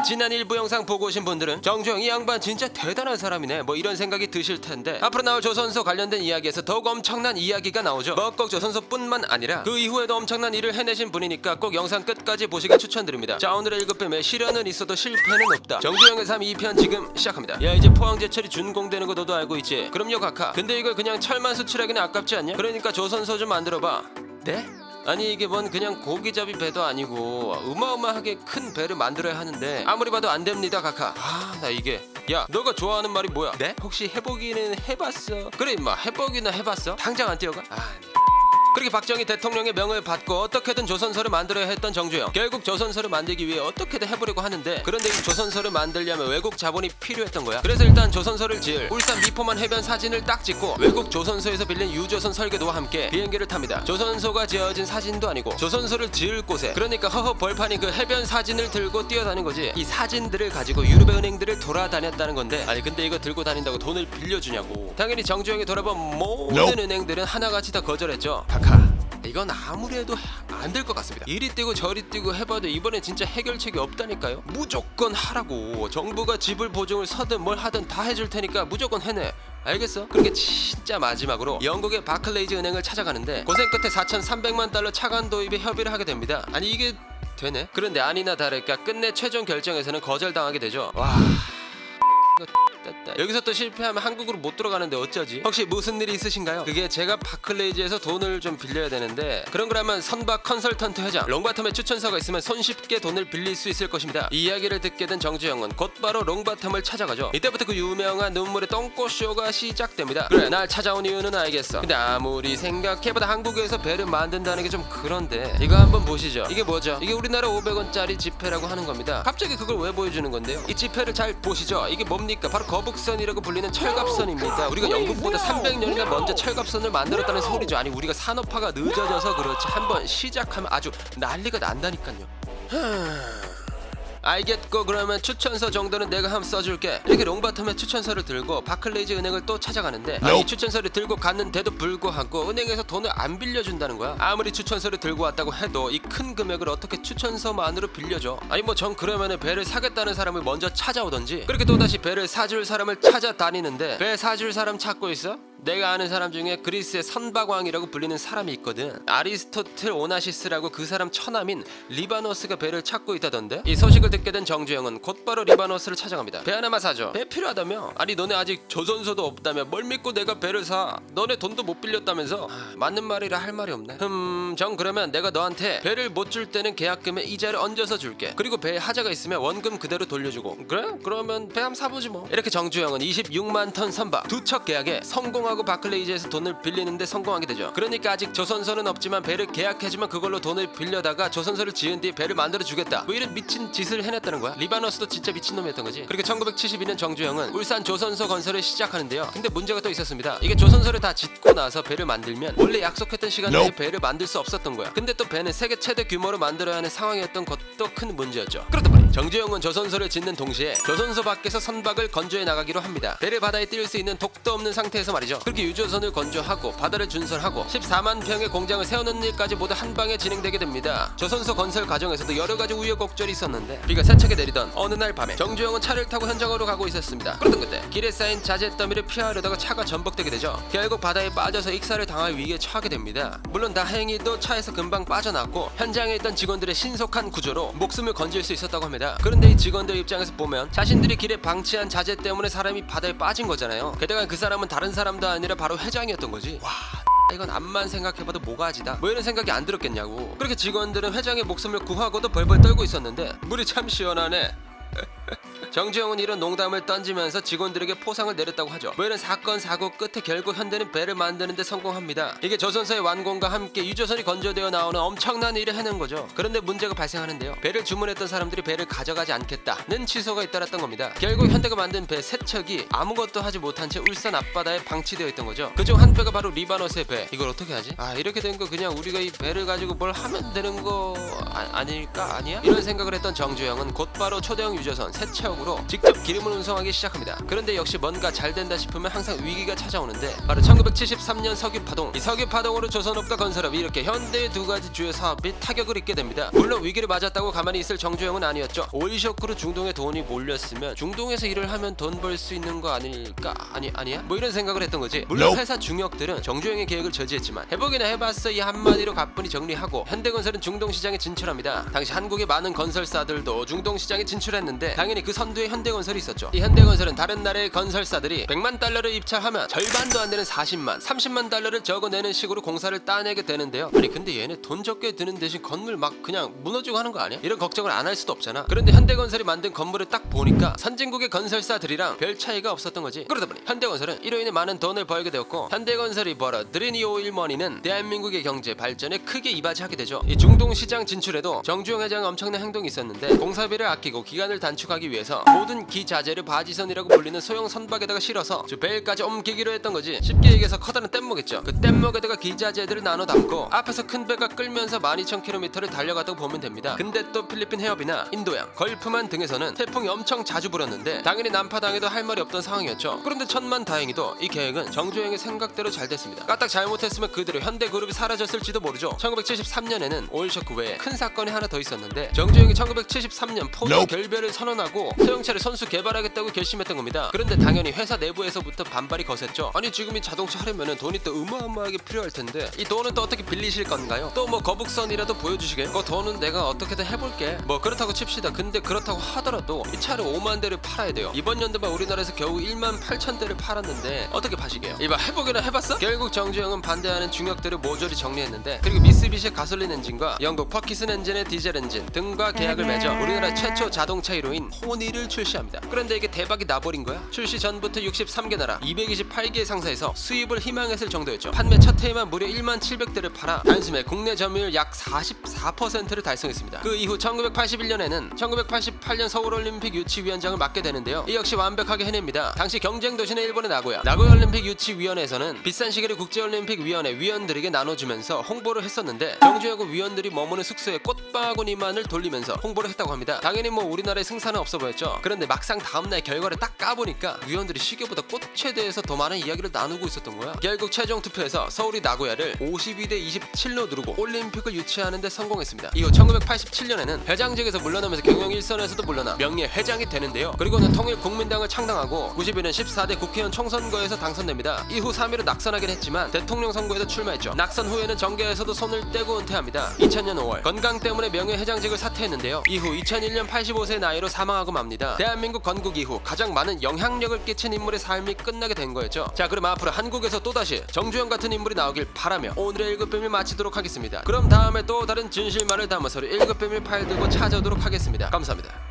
지난 일부 영상 보고 오신 분들은 정주영 이 양반 진짜 대단한 사람이네 뭐 이런 생각이 드실 텐데, 앞으로 나올 조선소 관련된 이야기에서 더욱 엄청난 이야기가 나오죠. 뭐 꼭 조선소뿐만 아니라 그 이후에도 엄청난 일을 해내신 분이니까 꼭 영상 끝까지 보시길 추천드립니다. 자, 오늘의 1급뱀에 시련은 있어도 실패는 없다. 정주영의 삶 2편 지금 시작합니다. 야, 이제 포항제철이 준공되는 거 너도 알고 있지? 그럼요 각하. 근데 이걸 그냥 철만 수출하기는 아깝지 않냐? 그러니까 조선소 좀 만들어봐. 네? 아니 이게 뭔 그냥 고기잡이 배도 아니고 어마어마하게 큰 배를 만들어야 하는데 아무리 봐도 안 됩니다 각하. 아, 나 이게, 야 너가 좋아하는 말이 뭐야? 네? 혹시 해보기는 해봤어? 그래 임마, 해보기는 해봤어? 당장 안 뛰어가? 그렇게 박정희 대통령의 명을 받고 어떻게든 조선소를 만들어야 했던 정주영. 결국 조선소를 만들기 위해 어떻게든 해보려고 하는데, 그런데 이 조선소를 만들려면 외국 자본이 필요했던 거야. 그래서 일단 조선소를 지을 울산 미포만 해변 사진을 딱 찍고 외국 조선소에서 빌린 유조선 설계도와 함께 비행기를 탑니다. 조선소가 지어진 사진도 아니고 조선소를 지을 곳에, 그러니까 허허 벌판이 그 해변 사진을 들고 뛰어다닌 거지. 이 사진들을 가지고 유럽의 은행들을 돌아다녔다는 건데, 아니 근데 이거 들고 다닌다고 돈을 빌려주냐고. 당연히 정주영이 돌아본 모든 은행들은 하나같이 다 거절했죠. 이건 아무래도 안 될 것 같습니다. 이리 뛰고 저리 뛰고 해봐도 이번엔 진짜 해결책이 없다니까요. 무조건 하라고. 정부가 지불 보증을 서든 뭘 하든 다 해줄 테니까 무조건 해내. 알겠어? 그렇게 진짜 마지막으로 영국의 바클레이즈 은행을 찾아가는데, 고생 끝에 4,300만 달러 차관 도입에 협의를 하게 됩니다. 아니 이게 되네? 그런데 아니나 다를까 끝내 최종 결정에서는 거절당하게 되죠. 와... 여기서 또 실패하면 한국으로 못 들어가는데 어쩌지? 혹시 무슨 일이 있으신가요? 그게 제가 바클레이즈에서 돈을 좀 빌려야 되는데, 그런 거라면 선박 컨설턴트 회장 롱바텀에 추천서가 있으면 손쉽게 돈을 빌릴 수 있을 것입니다. 이 이야기를 듣게 된 정주영은 곧바로 롱바텀을 찾아가죠. 이때부터 그 유명한 눈물의 똥꼬쇼가 시작됩니다. 그래, 날 찾아온 이유는 알겠어. 근데 아무리 생각해봐도 한국에서 배를 만든다는 게 좀 그런데, 이거 한번 보시죠. 이게 뭐죠? 이게 우리나라 500원짜리 지폐라고 하는 겁니다. 갑자기 그걸 왜 보여주는 건데요? 이 지폐를 잘 보시죠. 이게 뭡니까? 바로 거북선이라고 불리는 철갑선입니다. 우리가 영국보다 300년이나 먼저 철갑선을 만들었다는 소리죠. 아니 우리가 산업화가 늦어져서 그렇지 한번 시작하면 아주 난리가 난다니까요. 알겠고, 그러면 추천서 정도는 내가 한번 써줄게. 이렇게 롱바텀에 추천서를 들고 바클레이즈 은행을 또 찾아가는데, 아니 추천서를 들고 갔는데도 불구하고 은행에서 돈을 안 빌려준다는 거야. 아무리 추천서를 들고 왔다고 해도 이 큰 금액을 어떻게 추천서만으로 빌려줘? 아니 뭐 전 그러면은 배를 사겠다는 사람을 먼저 찾아오던지, 그렇게 또다시 배를 사줄 사람을 찾아다니는데, 배 사줄 사람 찾고 있어? 내가 아는 사람 중에 그리스의 선박왕이라고 불리는 사람이 있거든. 아리스토틀 오나시스라고 그 사람 처남인 리바노스가 배를 찾고 있다던데. 이 소식을 듣게 된 정주영은 곧바로 리바노스를 찾아갑니다. 배 하나만 사줘. 배 필요하다며? 아니 너네 아직 조선소도 없다며 뭘 믿고 내가 배를 사? 너네 돈도 못 빌렸다면서? 맞는 말이라 할 말이 없네. 정, 그러면 내가 너한테 배를 못 줄 때는 계약금에 이자를 얹어서 줄게. 그리고 배에 하자가 있으면 원금 그대로 돌려주고. 그래? 그러면 배 한번 사보지 뭐. 이렇게 정주영은 26만 톤 선박 두 척 계약에 성공하고 바클레이즈에서 돈을 빌리는데 성공하게 되죠. 그러니까 아직 조선소는 없지만 배를 계약해주면 그걸로 돈을 빌려다가 조선소를 지은 뒤에 배를 만들어주겠다, 뭐 이런 미친 짓을 해냈다는 거야. 리바노스도 진짜 미친놈이었던 거지. 그렇게 1972년 정주영은 울산 조선소 건설을 시작하는데요. 근데 문제가 또 있었습니다. 이게 조선소를 다 짓고 나서 배를 만들면 원래 약속했던 시간 내에 배를 만들 수 없었던 거야. 근데 또 배는 세계 최대 규모로 만들어야 하는 상황이었던 것도 큰 문제였죠. 그렇다 보니 정주영은 조선소를 짓는 동시에 조선소 밖에서 선박을 건조해 나가기로 합니다. 배를 바다에 띄울 수 있는 독도 없는 상태에서 말이죠. 그렇게 유조선을 건조하고 바다를 준설하고 14만 평의 공장을 세우는 일까지 모두 한 방에 진행되게 됩니다. 조선소 건설 과정에서도 여러 가지 우여곡절이 있었는데, 비가 세차게 내리던 어느 날 밤에 정주영은 차를 타고 현장으로 가고 있었습니다. 그러던 그때 길에 쌓인 자재 더미를 피하려다가 차가 전복되게 되죠. 결국 바다에 빠져서 익사를 당할 위기에 처하게 됩니다. 물론 다행히도 차에서 금방 빠져나왔고 현장에 있던 직원들의 신속한 구조로 목숨을 건질 수 있었다고 합니다. 그런데 이 직원들 입장에서 보면 자신들이 길에 방치한 자재 때문에 사람이 바다에 빠진 거잖아요. 게다가 그 사람은 다른 사람도 아니라 바로 회장이었던 거지. 와, 이건 암만 생각해봐도 모가지다, 뭐 이런 생각이 안 들었겠냐고. 그렇게 직원들은 회장의 목숨을 구하고도 벌벌 떨고 있었는데 물이 참 시원하네. 정주영은 이런 농담을 던지면서 직원들에게 포상을 내렸다고 하죠. 뭐 이런 사건 사고 끝에 결국 현대는 배를 만드는데 성공합니다. 이게 조선소의 완공과 함께 유조선이 건조되어 나오는 엄청난 일을 해낸 거죠. 그런데 문제가 발생하는데요. 배를 주문했던 사람들이 배를 가져가지 않겠다는 취소가 잇따랐던 겁니다. 결국 현대가 만든 배 세 척이 아무것도 하지 못한 채 울산 앞바다에 방치되어 있던 거죠. 그중 한 배가 바로 리바노스의 배. 이걸 어떻게 하지? 이렇게 된 거 그냥 우리가 이 배를 가지고 뭘 하면 되는 거 아닐까? 아니야? 이런 생각을 했던 정주영은 곧바로 초대형 유조선 세 척을 지역으로 직접 기름을 운송하기 시작합니다. 그런데 역시 뭔가 잘 된다 싶으면 항상 위기가 찾아오는데 바로 1973년 석유파동. 이 석유파동으로 조선업과 건설업이 이렇게 현대의 두 가지 주요 사업이 타격을 입게 됩니다. 물론 위기를 맞았다고 가만히 있을 정주영은 아니었죠. 오일 쇼크로 중동에 돈이 몰렸으면 중동에서 일을 하면 돈 벌 수 있는 거 아닐까? 아니야? 뭐 이런 생각을 했던 거지. 물론 회사 중역들은 정주영의 계획을 저지했지만 해보기나 해봤어 이 한마디로 가뿐히 정리하고 현대건설은 중동 시장에 진출합니다. 당시 한국의 많은 건설사들도 중동 시장에 진출했는데 당연히 그 선두에 현대건설이 있었죠. 이 현대건설은 다른 나라의 건설사들이 100만 달러를 입찰하면 절반도 안 되는 40만, 30만 달러를 적어내는 식으로 공사를 따내게 되는데요. 아니 근데 얘네 돈 적게 드는 대신 건물 막 그냥 무너지고 하는 거 아니야? 이런 걱정을 안 할 수도 없잖아. 그런데 현대건설이 만든 건물을 딱 보니까 선진국의 건설사들이랑 별 차이가 없었던 거지. 그러다 보니 현대건설은 이로 인해 많은 돈을 벌게 되었고 현대건설이 벌어들인 이 오일 머니는 대한민국의 경제 발전에 크게 이바지하게 되죠. 이 중동 시장 진출에도 정주영 회장의 엄청난 행동이 있었는데 공사비를 아끼고 기간을 단축하기 위해서 모든 기자재를 바지선이라고 불리는 소형 선박에다가 실어서 주베일까지 옮기기로 했던 거지. 쉽게 얘기해서 커다란 뗏목이죠. 그 뗏목에다가 기자재들을 나눠 담고 앞에서 큰 배가 끌면서 12,000km를 달려갔다고 보면 됩니다. 근데 또 필리핀 해협이나 인도양, 걸프만 등에서는 태풍이 엄청 자주 불었는데 당연히 난파당해도 할 말이 없던 상황이었죠. 그런데 천만다행히도 이 계획은 정주영의 생각대로 잘 됐습니다. 까딱 잘못했으면 그대로 현대그룹이 사라졌을지도 모르죠. 1973년에는 오일쇼크 외에 큰 사건이 하나 더 있었는데 정주영이 1973년 포도 결별을 선언하고 소형차를 선수 개발하겠다고 결심했던 겁니다. 그런데 당연히 회사 내부에서부터 반발이 거셌죠. 아니 지금 이 자동차 하려면 돈이 또 어마어마하게 필요할 텐데 이 돈은 또 어떻게 빌리실 건가요? 또 뭐 거북선이라도 보여주시게? 그 돈은 내가 어떻게든 해볼게. 뭐 그렇다고 칩시다. 근데 그렇다고 하더라도 이 차를 5만 대를 팔아야 돼요. 이번 연도만 우리나라에서 겨우 1만 8천 대를 팔았는데 어떻게 파시게요? 이봐 해보기나 해봤어? 결국 정주영은 반대하는 중역들을 모조리 정리했는데 그리고 미쓰비시 가솔린 엔진과 영국 퍼키슨 엔진의 디젤 엔진 등과 계약을 맺어 우리나라 최초 자동차 1호인 호니를 출시합니다. 그런데 이게 대박이 나버린 거야. 출시 전부터 63개 나라 228개의 상사에서 수입을 희망했을 정도였죠. 판매 첫 해에만 무려 1만 700대를 팔아 단숨에 국내 점유율 약 44%를 달성했습니다. 그 이후 1981년에는 1988년 서울올림픽 유치위원장을 맡게 되는데요. 이 역시 완벽하게 해냅니다. 당시 경쟁 도시는 일본의 나고야 올림픽 유치위원회에서는 비싼 시계를 국제올림픽위원회 위원들에게 나눠주면서 홍보를 했었는데 정주영 위원들이 머무는 숙소에 꽃바구니만을 돌리면서 홍보를 했다고 합니다. 당연히 뭐 우리나라에 승산은 없어 보였죠. 그런데 막상 다음날 결과를 딱 까보니까 위원들이 시계보다 꽃에 대해서 더 많은 이야기를 나누고 있었던 거야. 결국 최종 투표에서 서울이 나고야를 52대 27로 누르고 올림픽을 유치하는 데 성공했습니다. 이후 1987년에는 회장직에서 물러나면서 경영 일선에서도 물러나 명예 회장이 되는데요. 그리고는 통일국민당을 창당하고 91년 14대 국회의원 총선거에서 당선됩니다. 이후 3위로 낙선하긴 했지만 대통령 선거에도 출마했죠. 낙선 후에는 정계에서도 손을 떼고 은퇴합니다. 2000년 5월 건강 때문에 명예회장직을 사퇴했는데요. 이후 2001년 85세 나이로 사망하고 맙니다. 대한민국 건국 이후 가장 많은 영향력을 끼친 인물의 삶이 끝나게 된 거였죠. 자 그럼 앞으로 한국에서 또다시 정주영 같은 인물이 나오길 바라며 오늘의 1급 비밀 마치도록 하겠습니다. 그럼 다음에 또 다른 진실만을 담아서 1급 비밀 파일 들고 찾아오도록 하겠습니다. 감사합니다.